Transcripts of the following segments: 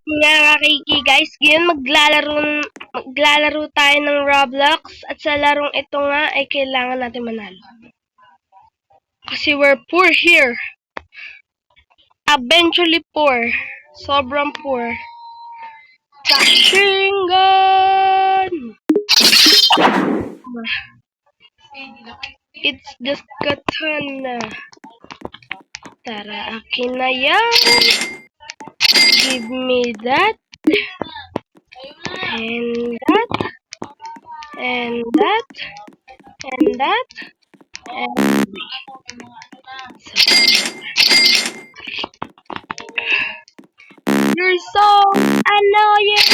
Nga Kiki guys, ngayon maglalaro tayo ng Roblox at sa larong ito nga ay kailangan natin manalo. Kasi we're poor here. Eventually poor. Sobrang poor. Machine gun! It's just katana. Tara, akin na yan. Give me that. And that. And that. And that. And you're so annoying.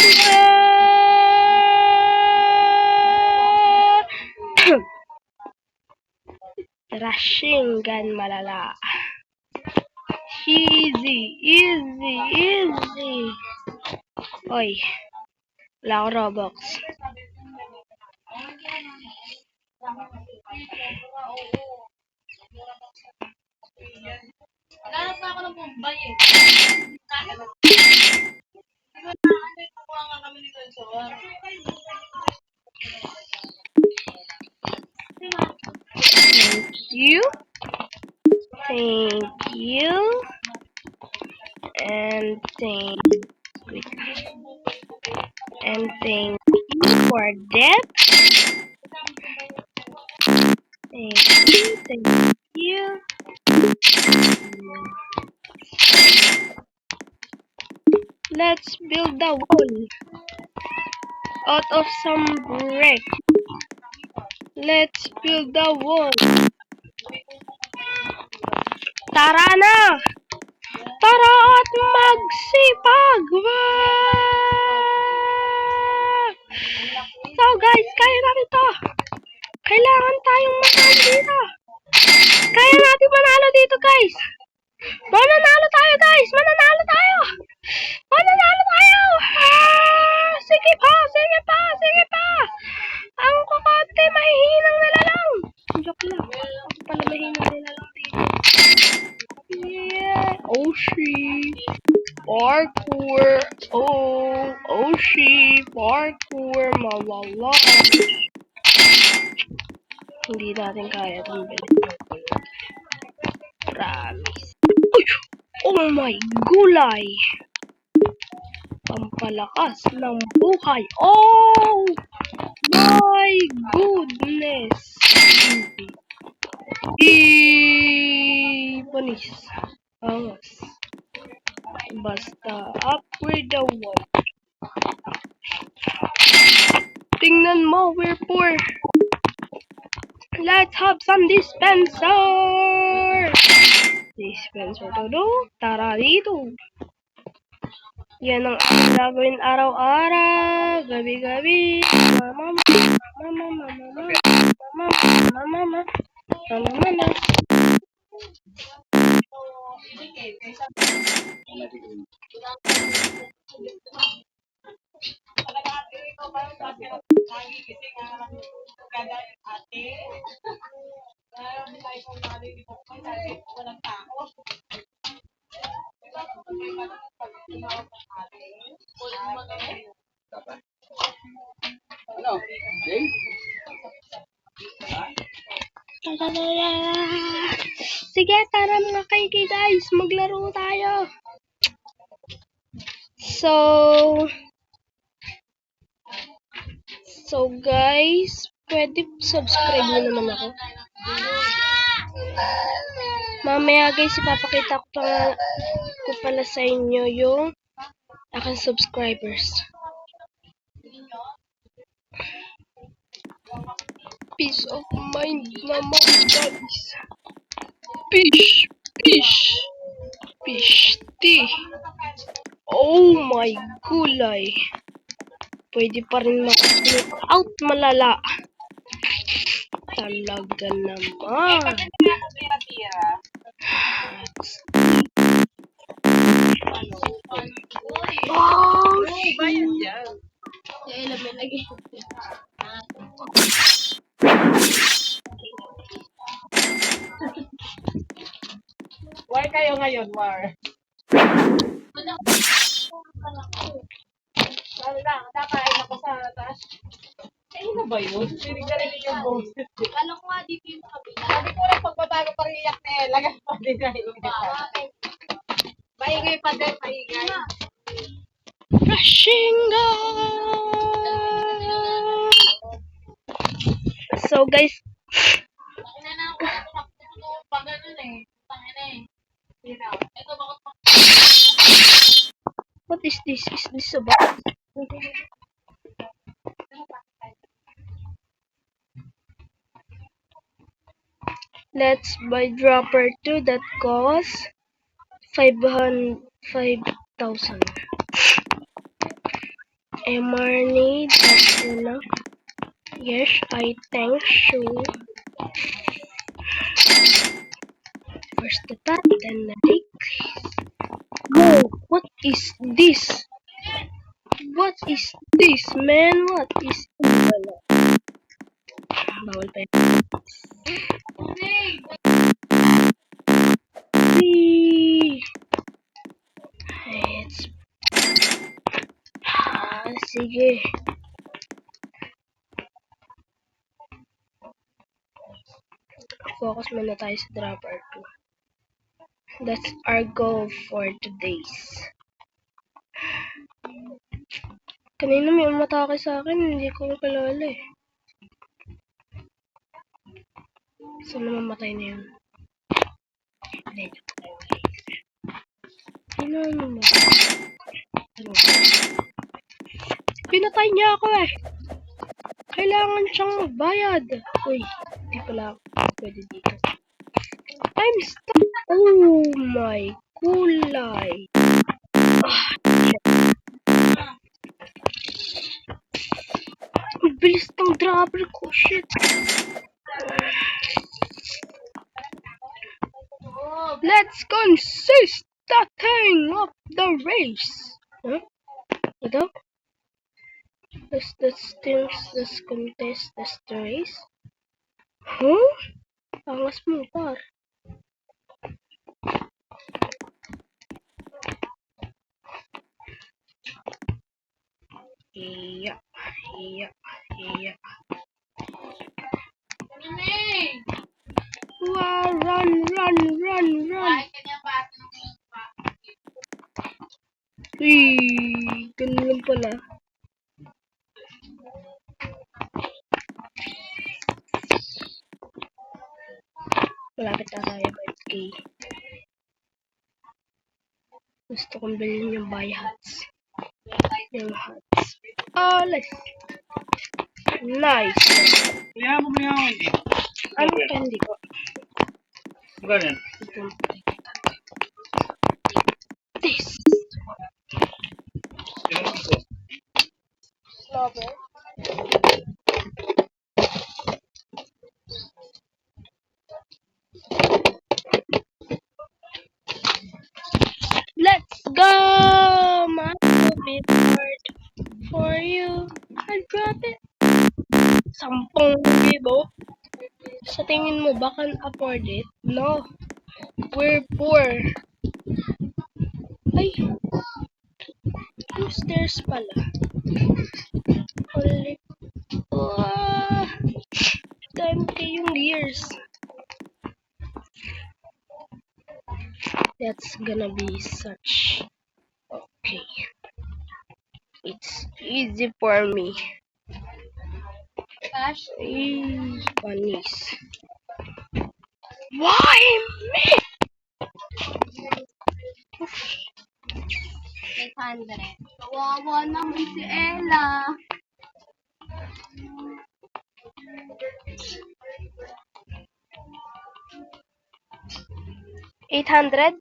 Rushing gun malala. Easy, easy, easy. Oy, wala akong Robux. Naghanap na ako ng Mumbai eh. Nakuha nga kami ni Consor. Thank you. Thank you. And thank you for that. Thank you. Let's build the wall out of some brick. Let's build the wall. Tara na! Tara at magsipag! So guys, kaya natin to. Kailangan tayong manalo dito. Kaya natin manalo dito guys. Mananalo tayo guys! Mananalo tayo! Mananalo tayo! Sige pa! Sige pa! Sige pa! Ang kukonti, mahihinang nila lang. Joke lang. Ako pala mahihinang nila lang dito. Yeah. Oh, shit. Parkour. Oh, shit. Parkour. Mawala. Hindi natin kaya itong bilis. Promise. Oh my gulay! Pampalakas ng buhay. Oh my goodness! Panis. Angas. Basta up with the wall. Tingnan mo, we're poor. Let's have some dispenser. Dispenser to do. Tara dito. Yan ang gagawin araw-araw, gabi-gabi. Mama. Ano? Game? Sige, tara mga kaiki guys, maglaro tayo. So guys, pwede subscribe mo naman ako. Mamaya guys, ipapakita ko pala sa inyo yung aking subscribers. Peace of mind naman guys. Fish tea. Oh my gulay. Pwede pa rin mag-sneak out malala. Talaga naman. Oh, War kayo ngayon, war. Kakain ako sa taas. Ano ba yun? Sinigaling yung boses. Alam ko nga, dito yung kabila. Sabi ko lang pagbabago pa rin iyak na eh. Lagas pa din na maingay pa din, maingay. Rushing go! So guys, Ina na ako tumakbo pa ganun eh. Tangina eh. Ito bakit what is this? Is this a box? Let's buy dropper 2 that costs 5,000. Emarny, that's enough. Yes, I think so. First the top, then the decrease. Whoa, what is this? What is this, man? What is this? Bawal pa yun. Whee! It's... sige. Focus muna tayo sa dropper 2. That's our goal for today's. Kanina may umatake sa akin, hindi ko kilala eh. Sana mamatay na yun. Ano mo? Pinatay niya ako eh. Kailangan siyang magbayad. Uy, hindi pala ako pwede dito. I'm stuck. Oh my kulay. Ang bilis ng dropper ko, shit. Let's consist the thing of the race. Huh? Ito? Let's contest the race. Huh? Angas mo, par. Iya. Wow, run. kahit kanya ba ito ng pa? Ganun lang pala. Malapit na tayo 5K. Gusto kong bilhin yung buy hats. Yung hats. Let's. Nice. Kaya mo niya ako hindi. Ano candy ko? Ganun. This. Slobber. Let's go! My bit hard for you. I got it. 10,000. Sa tingin mo ba can afford it? No. We're poor. Ay. Yung stairs pala. Holy. Dami kayong gears. That's gonna be such. Okay. It's easy for me. Cash? Bunnies. Why me? 800. Kawawa naman si Ella. $800?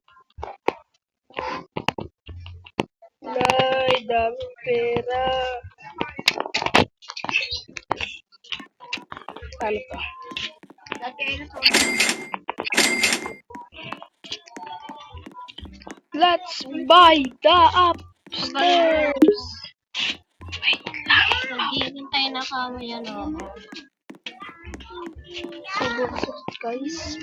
Nay, dami pera. Ano to? Let's buy the upstairs. Wait lang. Naghihintay na kami yan, oo. Subok guys.